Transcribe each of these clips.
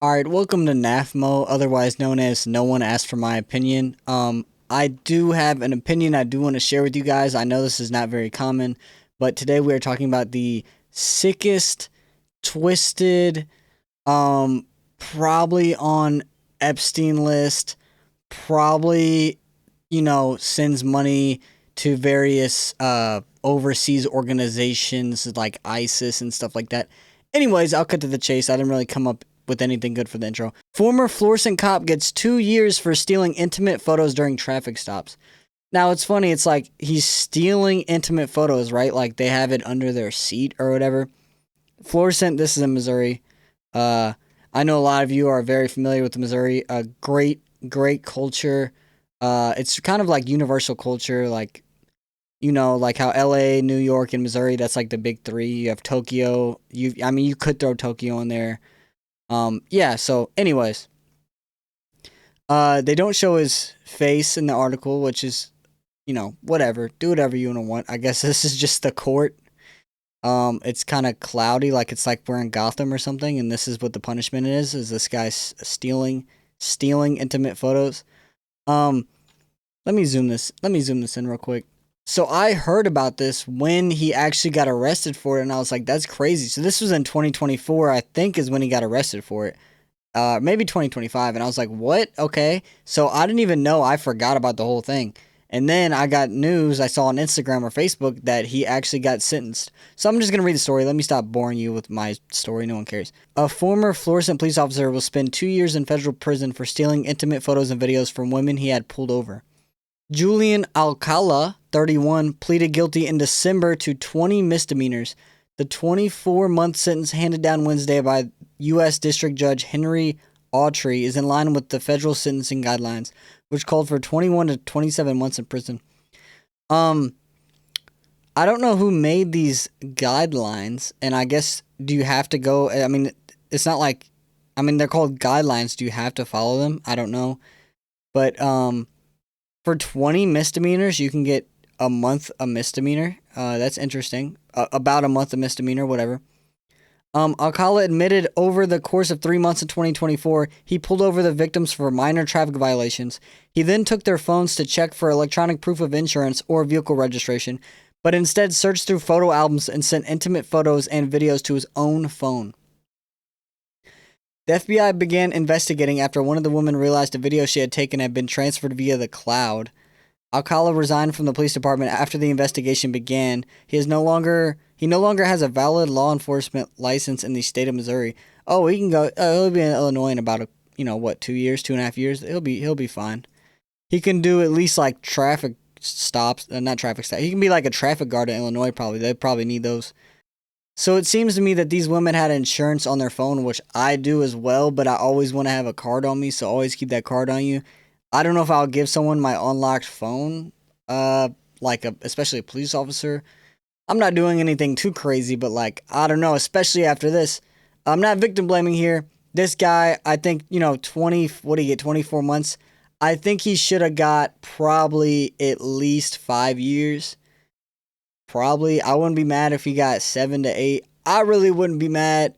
All right, welcome to NAFMO, otherwise known as No One Asked for My Opinion. I do have an opinion I do want to share with you guys. I know this is not very common, but today we are talking about the sickest, twisted, probably on Epstein list, probably, sends money to various overseas organizations like ISIS and stuff like that. Anyways, I'll cut to the chase. I didn't really come up with anything good for the intro. Former Florissant cop gets 2 years for stealing intimate photos during traffic stops. Now, it's funny. It's like he's stealing intimate photos, right? Like they have it under their seat or whatever. Florissant, this is in Missouri. Uh, I know a lot of you are very familiar with Missouri. A great culture. It's kind of like universal culture, like like how LA, New York, and Missouri. That's like the big three. You have Tokyo. You could throw Tokyo in there. Yeah. So, anyways, they don't show his face in the article, which is whatever. Do whatever you want. I guess this is just the court. It's kind of cloudy, like it's like we're in Gotham or something, and this is what the punishment is this guy stealing intimate photos. Um, Let me zoom this in real quick. So I heard about this when he actually got arrested for it, and I was like, that's crazy. So this was in 2024, I think, is when he got arrested for it. Maybe 2025, and I was like, what? Okay. So I didn't even know. I forgot about the whole thing. And then I got news I saw on Instagram or Facebook that he actually got sentenced. So I'm just going to read the story. Let me stop boring you with my story. No one cares. A former Florissant police officer will spend 2 years in federal prison for stealing intimate photos and videos from women he had pulled over. Julian Alcala, 31, pleaded guilty in December to 20 misdemeanors. The 24-month sentence handed down Wednesday by U.S. District Judge Henry Autry is in line with the federal sentencing guidelines, which called for 21 to 27 months in prison. Um, I don't know who made these guidelines, and I guess do you have to go? I mean, it's not like, they're called guidelines. Do you have to follow them? I don't know, but for 20 misdemeanors, you can get a month a misdemeanor. That's interesting. About a month a misdemeanor, whatever. Alcala admitted over the course of 3 months in 2024, he pulled over the victims for minor traffic violations. He then took their phones to check for electronic proof of insurance or vehicle registration, but instead searched through photo albums and sent intimate photos and videos to his own phone. The FBI began investigating after one of the women realized a video she had taken had been transferred via the cloud. Alcala resigned from the police department after the investigation began. He no longer has a valid law enforcement license in the state of Missouri. Oh, he can go. He'll be in Illinois in about 2 years, 2.5 years. He'll be fine. He can do at least like traffic stops, not traffic stops. He can be like a traffic guard in Illinois. Probably they probably need those. So it seems to me that these women had insurance on their phone, which I do as well. But I always want to have a card on me, so always keep that card on you. I don't know if I'll give someone my unlocked phone, especially a police officer. I'm not doing anything too crazy, but like, I don't know, especially after this. I'm not victim blaming here. This guy, I think, what do you get, 24 months? I think he should have got probably at least 5 years. Probably. I wouldn't be mad if he got 7 to 8. I really wouldn't be mad.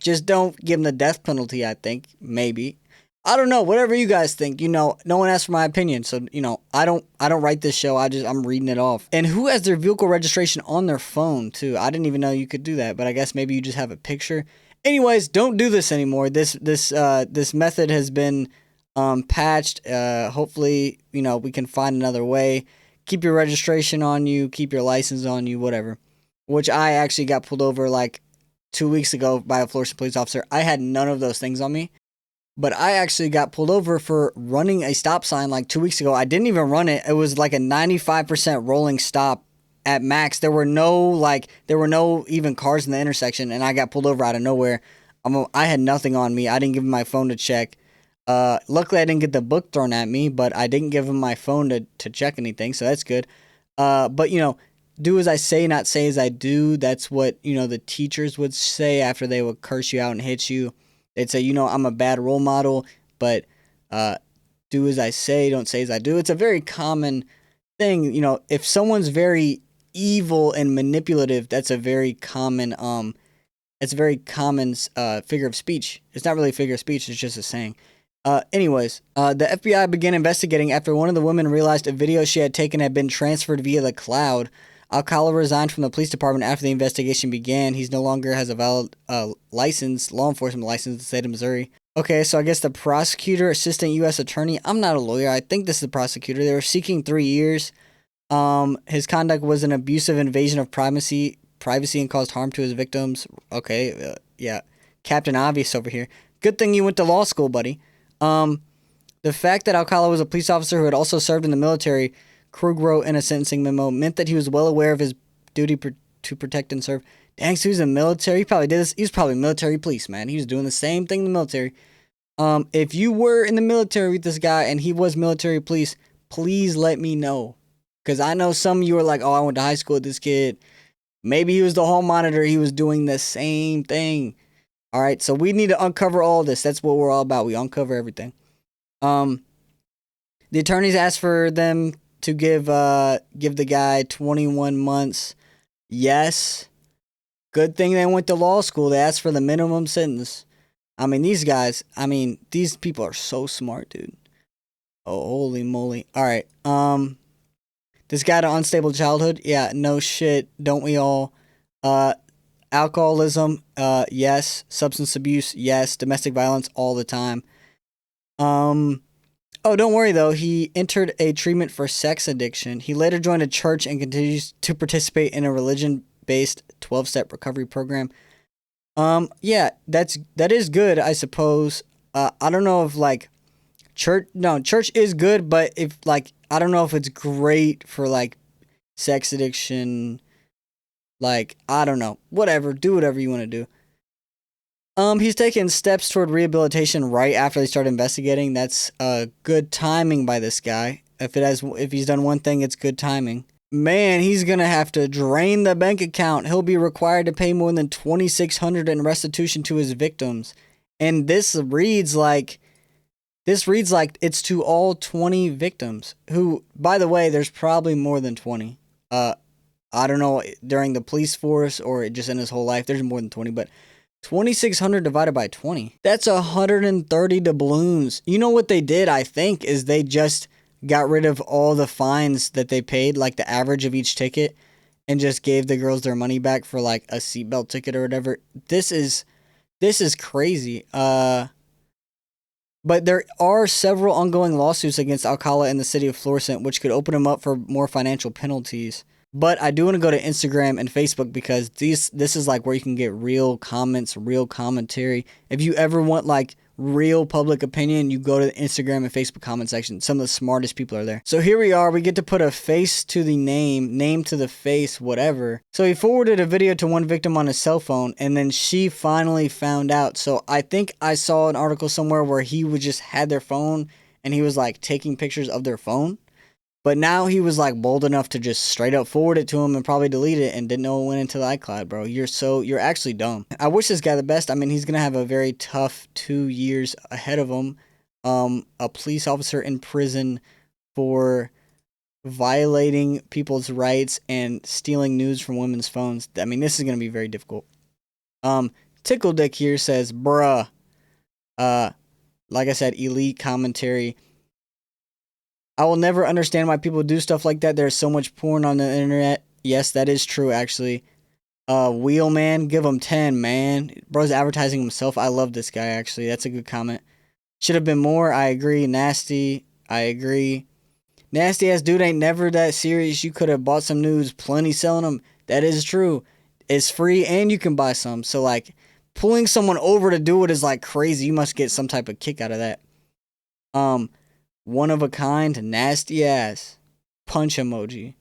Just don't give him the death penalty, I think. Maybe. I don't know. Whatever you guys think. No one asked for my opinion. So, I don't write this show. I'm reading it off. And who has their vehicle registration on their phone, too? I didn't even know you could do that, but I guess maybe you just have a picture. Anyways, don't do this anymore. This method has been patched. Hopefully, we can find another way. Keep your registration on you, keep your license on you, whatever. Which I actually got pulled over like 2 weeks ago by a Florissant police officer. I had none of those things on me. But I actually got pulled over for running a stop sign like 2 weeks ago. I didn't even run it. It was like a 95% rolling stop at max. There were no even cars in the intersection, and I got pulled over out of nowhere. I had nothing on me. I didn't give him my phone to check. Luckily I didn't get the book thrown at me, but I didn't give him my phone to check anything, so that's good. But do as I say, not say as I do. That's what, the teachers would say after they would curse you out and hit you. They'd say, I'm a bad role model, but uh, do as I say, don't say as I do. It's a very common thing. If someone's very evil and manipulative, that's a very common It's a very common figure of speech. It's not really a figure of speech. It's just a saying. Anyways, the FBI began investigating after one of the women realized a video she had taken had been transferred via the cloud. Alcala resigned from the police department after the investigation began. He's no longer has a valid license, law enforcement license in the state of Missouri. Okay, so I guess the prosecutor, assistant U.S. attorney, I'm not a lawyer. I think this is the prosecutor. They were seeking 3 years. His conduct was an abusive invasion of privacy and caused harm to his victims. Okay, yeah. Captain Obvious over here. Good thing you went to law school, buddy. The fact that Alcala was a police officer who had also served in the military, Krug wrote in a sentencing memo, meant that he was well aware of his duty to protect and serve. Dang, so he's in the military. He probably did this. He was probably military police, man. He was doing the same thing in the military. If you were in the military with this guy and he was military police, please let me know. Because I know some of you are like, oh, I went to high school with this kid. Maybe he was the hall monitor. He was doing the same thing. All right, so we need to uncover all this. That's what we're all about. We uncover everything. The attorneys asked for them to give the guy 21 months. Yes. Good thing they went to law school. They asked for the minimum sentence. I mean, these people are so smart, dude. Oh, holy moly. All right. This guy had an unstable childhood. Yeah, no shit. Don't we all? Alcoholism, yes. Substance abuse, yes. Domestic violence, all the time. Oh, don't worry though. He entered a treatment for sex addiction. He later joined a church and continues to participate in a religion-based 12-step recovery program. Yeah, that is good, I suppose. I don't know if like church is good, but if like I don't know if it's great for like sex addiction. Like, I don't know. Whatever. Do whatever you want to do. He's taken steps toward rehabilitation right after they started investigating. That's good timing by this guy. If he's done one thing, it's good timing. Man, he's gonna have to drain the bank account. He'll be required to pay more than $2,600 in restitution to his victims. And this reads like it's to all 20 victims. Who, by the way, there's probably more than 20. I don't know, during the police force or just in his whole life, there's more than 20, but 2,600 divided by 20. That's 130 doubloons. You know what they did, I think, is they just got rid of all the fines that they paid, like the average of each ticket, and just gave the girls their money back for like a seatbelt ticket or whatever. This is crazy. But there are several ongoing lawsuits against Alcala in the city of Florissant, which could open him up for more financial penalties. But I do want to go to Instagram and Facebook because this is like where you can get real comments, real commentary. If you ever want like real public opinion, you go to the Instagram and Facebook comment section. Some of the smartest people are there. So here we are. We get to put a face to the name to the face, whatever. So he forwarded a video to one victim on his cell phone, and then she finally found out. So I think I saw an article somewhere where he would just had their phone and he was like taking pictures of their phone. But now he was like bold enough to just straight up forward it to him and probably delete it and didn't know it went into the iCloud, bro. You're actually dumb. I wish this guy the best. I mean, he's going to have a very tough 2 years ahead of him. A police officer in prison for violating people's rights and stealing news from women's phones. I mean, this is going to be very difficult. Tickle Dick here says, bruh. Like I said, elite commentary. I will never understand why people do stuff like that. There's so much porn on the internet. Yes, that is true, actually. Wheelman, give him 10, man. Bro's advertising himself. I love this guy, actually. That's a good comment. Should have been more. I agree. Nasty. I agree. Nasty ass dude ain't never that serious. You could have bought some nudes. Plenty selling them. That is true. It's free and you can buy some. So, like, pulling someone over to do it is, like, crazy. You must get some type of kick out of that. One of a kind, nasty ass. Punch emoji.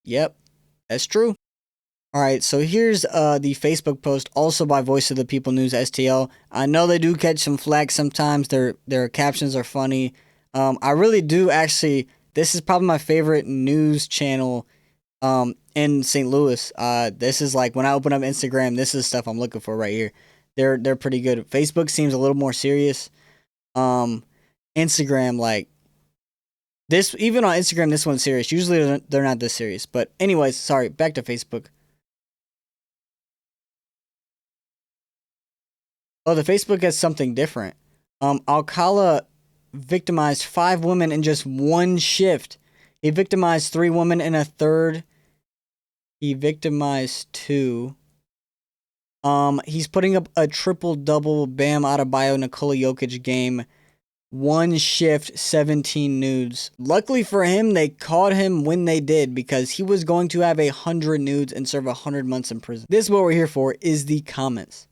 Yep, that's true. Alright, so here's the Facebook post, also by Voice of the People News STL. I know they do catch some flack sometimes. Their captions are funny. I really do actually. This is probably my favorite news channel in St. Louis. This is like when I open up Instagram, this is stuff I'm looking for right here. They're pretty good. Facebook seems a little more serious. Instagram, like this, even on Instagram, this one's serious. Usually they're not this serious. But anyways, sorry, back to Facebook. Oh, the Facebook has something different. Alcala victimized 5 women in just one shift. He victimized 3 women in a third. He victimized 2. He's putting up a triple-double, Bam Adebayo, Nikola Jokic game. One shift, 17 nudes. Luckily for him, they caught him when they did, because he was going to have 100 nudes and serve 100 months in prison. This is what we're here for, is the comments.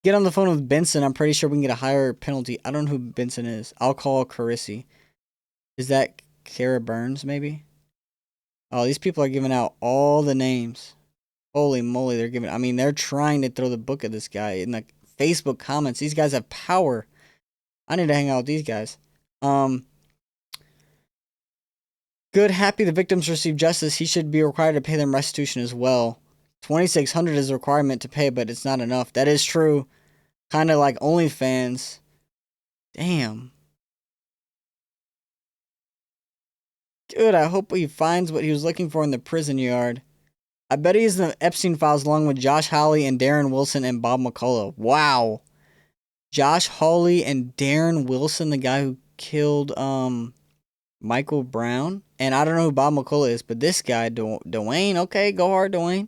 Get on the phone with Benson. I'm pretty sure we can get a higher penalty. I don't know who Benson is. I'll call Carisi. Is that Kara Burns, maybe? Oh, these people are giving out all the names. Holy moly, they're giving... I mean, they're trying to throw the book at this guy in the Facebook comments. These guys have power. I need to hang out with these guys. Good, happy the victims receive justice. He should be required to pay them restitution as well. $2,600 is a requirement to pay, but it's not enough. That is true. Kind of like OnlyFans. Damn. Dude, I hope he finds what he was looking for in the prison yard. I bet he's in the Epstein files along with Josh Hawley and Darren Wilson and Bob McCullough. Wow. Josh Hawley and Darren Wilson, the guy who killed Michael Brown. And I don't know who Bob McCullough is, but this guy, Dwayne. Okay, go hard, Dwayne.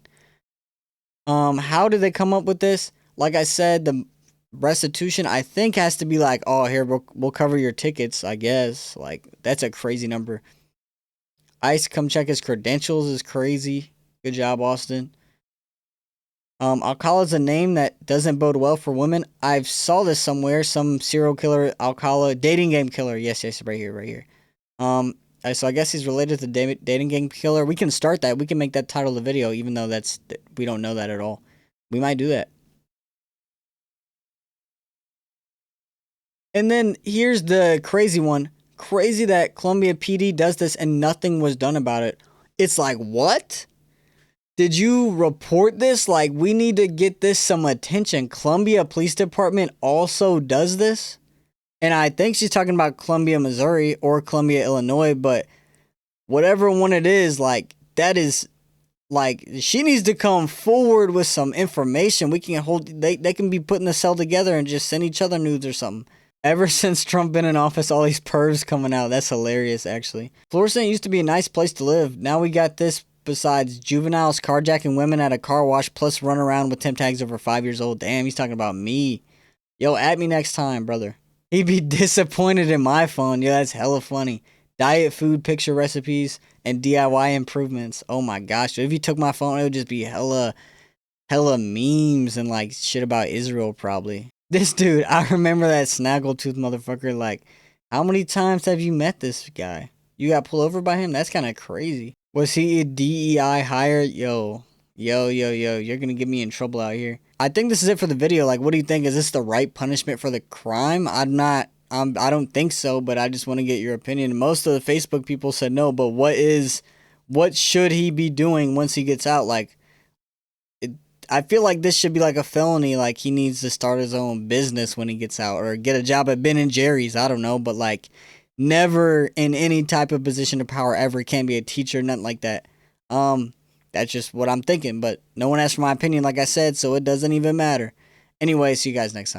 How did they come up with this? Like I said, the restitution, I think, has to be like, oh, here, we'll cover your tickets, I guess. Like, that's a crazy number. ICE, come check his credentials is crazy. Good job, Austin. Alcala's a name that doesn't bode well for women. I saw this somewhere. Some serial killer, Alcala, dating game killer. Yes, right here. So I guess he's related to dating game killer. We can start that. We can make that title of the video, even though we don't know that at all. We might do that. And then here's the crazy one. Crazy that Columbia PD does this and nothing was done about it. It's like, what? Did you report this? Like, we need to get this some attention. Columbia Police Department also does this. And I think she's talking about Columbia, Missouri or Columbia, Illinois. But whatever one it is, like, that is, like, she needs to come forward with some information. We can they can be putting the cell together and just send each other nudes or something. Ever since Trump been in office, all these pervs coming out. That's hilarious, actually. Florissant used to be a nice place to live. Now we got this. Besides juveniles carjacking women at a car wash, plus run around with temp tags over 5 years old. Damn, he's talking about me. Yo, at me next time, brother. He'd be disappointed in my phone. Yo, that's hella funny. Diet food picture recipes and DIY improvements. Oh my gosh. If you took my phone, it would just be hella memes and like shit about Israel probably. This dude, I remember that snaggletooth motherfucker. Like, how many times have you met this guy? You got pulled over by him? That's kind of crazy. Was he a DEI hire? Yo, you're gonna get me in trouble out here. I think this is it for the video. Like, what do you think? Is this the right punishment for the crime? I don't think so, but I just want to get your opinion. Most of the Facebook people said no, but what should he be doing once he gets out? Like, I feel like this should be like a felony. Like, he needs to start his own business when he gets out or get a job at Ben & Jerry's. I don't know, but like, never in any type of position of power ever. Can't be a teacher, nothing like that. That's just what I'm thinking, but no one asked for my opinion, like I said, so it doesn't even matter. Anyway, see you guys next time.